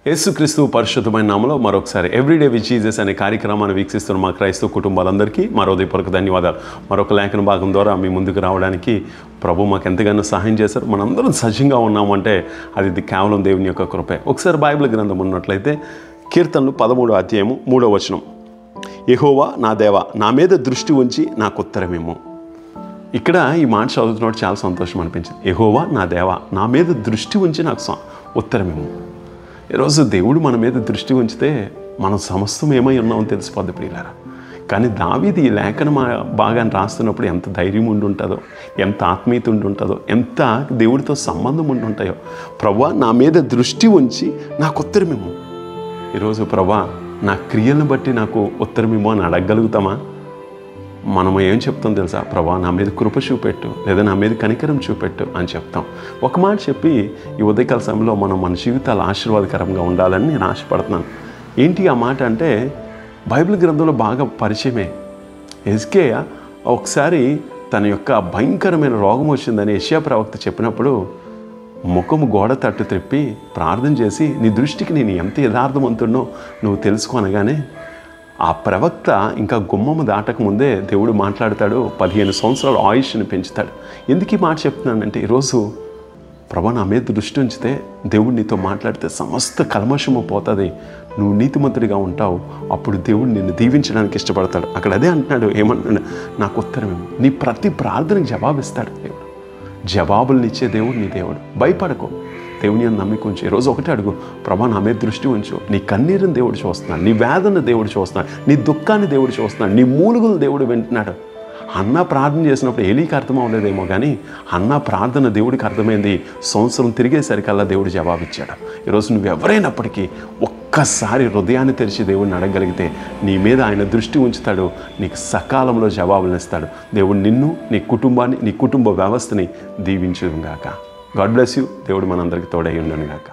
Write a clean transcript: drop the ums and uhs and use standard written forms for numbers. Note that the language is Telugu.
యేసుక్రీస్తు పరిశుద్ధమైన నామములో మరొకసారి ఎవ్రీడే విత్ జీసస్ అనే కార్యక్రమాన్ని వీక్షిస్తున్న మా క్రైస్తవ కుటుంబాలందరికీ మరో హృదయపూర్వక ధన్యవాదాలు. మరొక లేఖన భాగం ద్వారా మీ ముందుకు రావడానికి ప్రభు మాకు ఎంతగానో సహాయం చేశారు. మనందరం సజీవంగా ఉన్నామంటే అది కేవలం దేవుని యొక్క కృపే. ఒకసారి బైబిల్ గ్రంథం ఉన్నట్లయితే కీర్తనలు 13వ అధ్యాయము 3వ వచనం, యెహోవా నా దేవా నా మీద దృష్టి ఉంచి నాకు ఉత్తరమిమ్ము. ఇక్కడ ఈ మాట చదువుతున్నప్పుడు చాలా సంతోషం అనిపించింది. యెహోవా నా దేవా నా మీద దృష్టి ఉంచి నాకు ఉత్తరమిమ్ము. ఈరోజు దేవుడు మన మీద దృష్టి ఉంచితే మనం సమస్తం ఏమై ఉన్నామని తెలిసిపోద్ది ప్రియులారా. కానీ దావీదు ఈ లేఖన భాగాన్ని రాస్తున్నప్పుడు ఎంత ధైర్యం ఉండి ఉంటుందో, ఎంత ఆత్మీయత ఉండి ఉంటుందో, ఎంత దేవుడితో సంబంధం ఉండి ఉంటాయో. ప్రభువా నా మీద దృష్టి ఉంచి నాకు ఉత్తరమిమ్ము. ఈరోజు ప్రభువా నా క్రియలను బట్టి నాకు ఉత్తరమిమ్ము అని అడగగలుగుతామా? మనం ఏం చెప్తాం తెలుసా? ప్రభా నా మీద కృప చూపెట్టు, లేదా నా మీద కనికరం చూపెట్టు అని చెప్తాం. ఒక మాట చెప్పి ఈ ఉదయకాల సమయంలో మనం మన జీవితాలు ఆశీర్వాదకరంగా ఉండాలని నేను ఆశపడుతున్నాను. ఏంటి ఆ మాట అంటే బైబిల్ గ్రంథంలో బాగా పరిచయమే. హిజ్కియా ఒకసారి తన యొక్క భయంకరమైన రోగం వచ్చిందని యెషయా ప్రవక్త చెప్పినప్పుడు ముఖము గోడ తట్టు త్రిప్పి ప్రార్థన చేసి నీ దృష్టికి నేను ఎంత యథార్థవంతుడినో నువ్వు తెలుసుకోనగానే ఆ ప్రవక్త ఇంకా గుమ్మము దాటకముందే దేవుడు మాట్లాడతాడు, 15 సంవత్సరాల ఆయుష్ని పెంచుతాడు. ఎందుకు ఈ మాట చెప్తున్నానంటే ఈరోజు ప్రభా నా మీద దృష్టి ఉంచితే దేవుడు నీతో మాట్లాడితే సమస్త కల్మషము పోతుంది, నువ్వు నీతిమంతుడిగా ఉంటావు. అప్పుడు దేవుడు నిన్ను దీవించడానికి ఇష్టపడతాడు. అక్కడ అదే అంటున్నాడు, ఏమంటున్నాడు? నాకు ఉత్తరమేమో. నీ ప్రతి ప్రార్థనకు జవాబిస్తాడు దేవుడు. జవాబులను ఇచ్చే దేవుడు నీ దేవుడు. భయపడకు, దేవుని అని నమ్మిక ఉంచు. ఈరోజు ఒకటే అడుగు, ప్రభా నా మీద దృష్టి ఉంచు. నీ కన్నీరుని దేవుడు చూస్తున్నాడు, నీ వేదన దేవుడు చూస్తున్నాడు, నీ దుఃఖాన్ని దేవుడు చూస్తున్నాడు, నీ మూలుగులు దేవుడు వింటున్నాడు. అన్న ప్రార్థన చేసినప్పుడు ఏలీకి అర్థం అవ్వలేదేమో, కానీ అన్న ప్రార్థన దేవుడికి అర్థమైంది. సంవత్సరం తిరిగేసరికల్లా దేవుడు జవాబిచ్చాడు. ఈరోజు నువ్వు ఎవరైనప్పటికీ ఒక్కసారి హృదయాన్ని తెరిచి దేవుడిని అడగగలిగితే నీ మీద ఆయన దృష్టి ఉంచుతాడు, నీకు సకాలంలో జవాబులను ఇస్తాడు. దేవుడు నిన్ను, నీ కుటుంబాన్ని, నీ కుటుంబ వ్యవస్థని దీవించుగాక. God bless you. దేవుడు మనందరికీ తోడై ఉండను గాక.